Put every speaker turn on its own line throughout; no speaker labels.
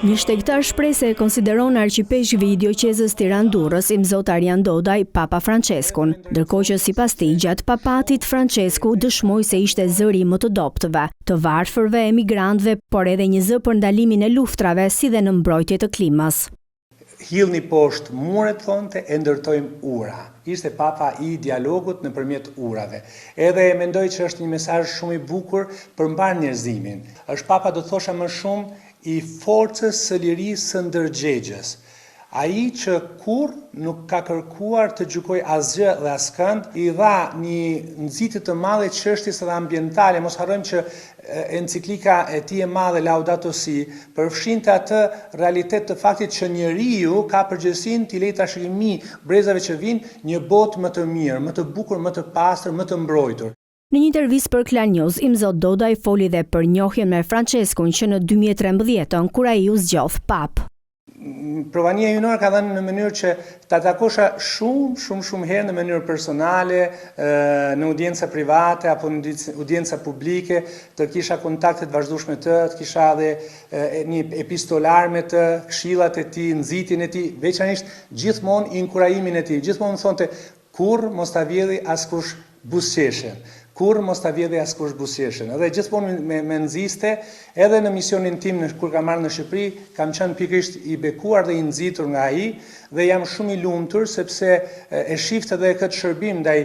Një shtegtar shprehse e konsideron arqipeshkvi i dioqezës Tiranë-Durrës Imzot Arjan Dodaj Papa Franceskun, ndërkohë që sipas tij gjatë papatit Francesku dëshmoi se ishte zëri më të dobtëve, të varfërve, emigrantëve, por edhe një zë për ndalimin e luftrave si dhe në mbrojtje të klimës.
Hillni poshtë muret, thonte, e ndërtojmë ura. Ishte papa i dialogut nëpërmjet urave. Edhe mendoj që është një mesazh shumë i bukur për mbar njerëzimin. Është papa, do thosha më shumë, i forcës së lirisë së ndërgjegjës. Ai që kur nuk ka kërkuar të gjykoj asgjë dhe askënd, i dha një nxitje të madhe çështjes edhe ambientale. Mos harrojmë që enciklika e tij e madhe Laudato Si përfshinte atë realitet të faktit që njeriu ka përgjegjësinë t'i lejë trashëgimi brezave që vinë një botë më të mirë, më të bukur, më të pastër, më të mbrojtur.
Në një intervistë për Klan News, Imzot Dodaj foli dhe për njohjen me Franceskun që në 2013 kur ai u zgjodh pap.
Provania junior ka dhënë në mënyrë që ta takosha shumë herë në mënyrë personale, në audienca private apo në audienca publike, të kisha kontakte të vazhdueshme të kisha edhe një epistolar me të, këshillat e tij, nxitjen e tij, veçanërisht gjithmonë inkurajimin e tij. Gjithmonë thonte kurr mos ta vjedhë askush buzëqeshen. Kur mos ta vjedhë askush buzëqeshen. Edhe gjithmonë me nxiste, edhe në misionin tim kur kam marrë në Shqipëri, kam qenë pikërisht i bekuar dhe i nxitur nga ai dhe jam shumë i lumtur sepse e shifte edhe këtë shërbim ndaj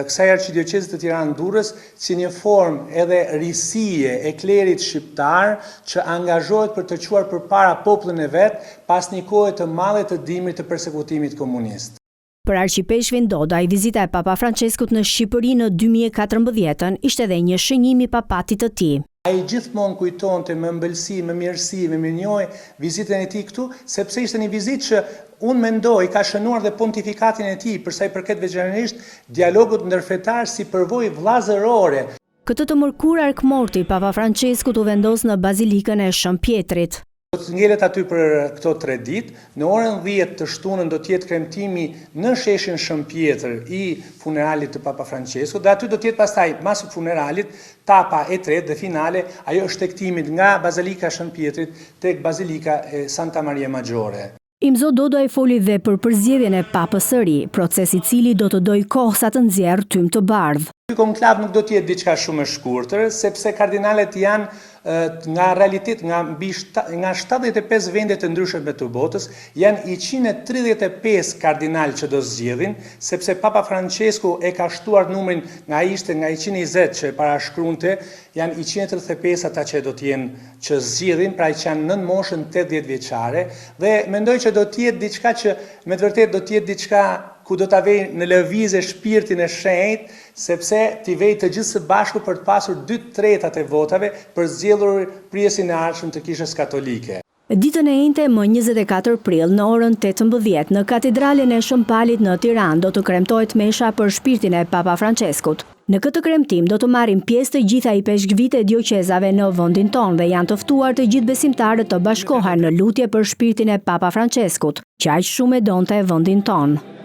kësaj arqidioqezë të Tiranë-Durrës si një formë edhe risie e klerit shqiptar që angazhohet për të quar përpara popullin e vet pas një kohe të madhe të dimrit të përsekutimit komunist.
Për arqipeshkvin Dodaj, vizita e Papa Franceskut në Shqipëri në 2014 ishte edhe një shënjim i papatit të tij.
Ai gjithmonë kujtonte me ëmbëlsi, me mirësi, me mirënjohje vizitën e tij këtu, sepse ishte një vizitë që unë mendoj ka shënuar dhe pontifikatin e tij për sa i përket veçanërisht dialogut ndërfetar si përvojë vllazërore.
Këtë të mërkur arkmorti, Papa Franceskut u vendos në bazilikën e Shën Pjetrit.
Do të ngelet aty për këto 3 ditë, në orën 10 të shtunën do të jetë kremtimi në sheshin Shën Pjetër i funeralit të Papa Franceskut dhe aty do të jetë pastaj pas funeralit tapa e tretë dhe finale, ajo është shtektimit nga Bazilika Shën Pjetrit tek Bazilika e Santa Maria Maggiore.
Imzot Dodaj foli dhe për përzgjedhjen e papës së ri, proces i cili do të dojë kohë sa të nxjerrë tym të bardhë.
Ky konklav nuk do të jetë diçka shumë e shkurtër, sepse kardinalet janë nga realitet, nga 75 vende të ndryshme të botës, janë 135 kardinal që do zgjedhin, sepse Papa Francesku e ka shtuar numrin nga ishte nga 120 që e parashkruante, janë 135 ata që do të jenë që zgjedhin, pra që janë nën moshën 80 vjeçare, dhe mendoj që do të jetë diçka që me të vërtetë do të jetë diçka ku do ta vej në lëvizje shpirtin e shenjtë, sepse t'i vej të gjithë së bashku për të pasur 2/3 e votave për zgjedhur pryesin e ardhshëm të Kishës Katolike.
Ditën e njëjtë më 24 prill në orën 18 në katedralen e Shën Palit në Tiranë do të kremtohet mesha për shpirtin e Papa Franceskut. Në këtë kremtim do të marrin pjesë të gjitha i peshkvitë e dioqezave në vendin tonë dhe janë të ftuar të gjithë besimtarët të bashkohen në lutje për shpirtin e Papa Franceskut, që aq shumë e donte vendin tonë.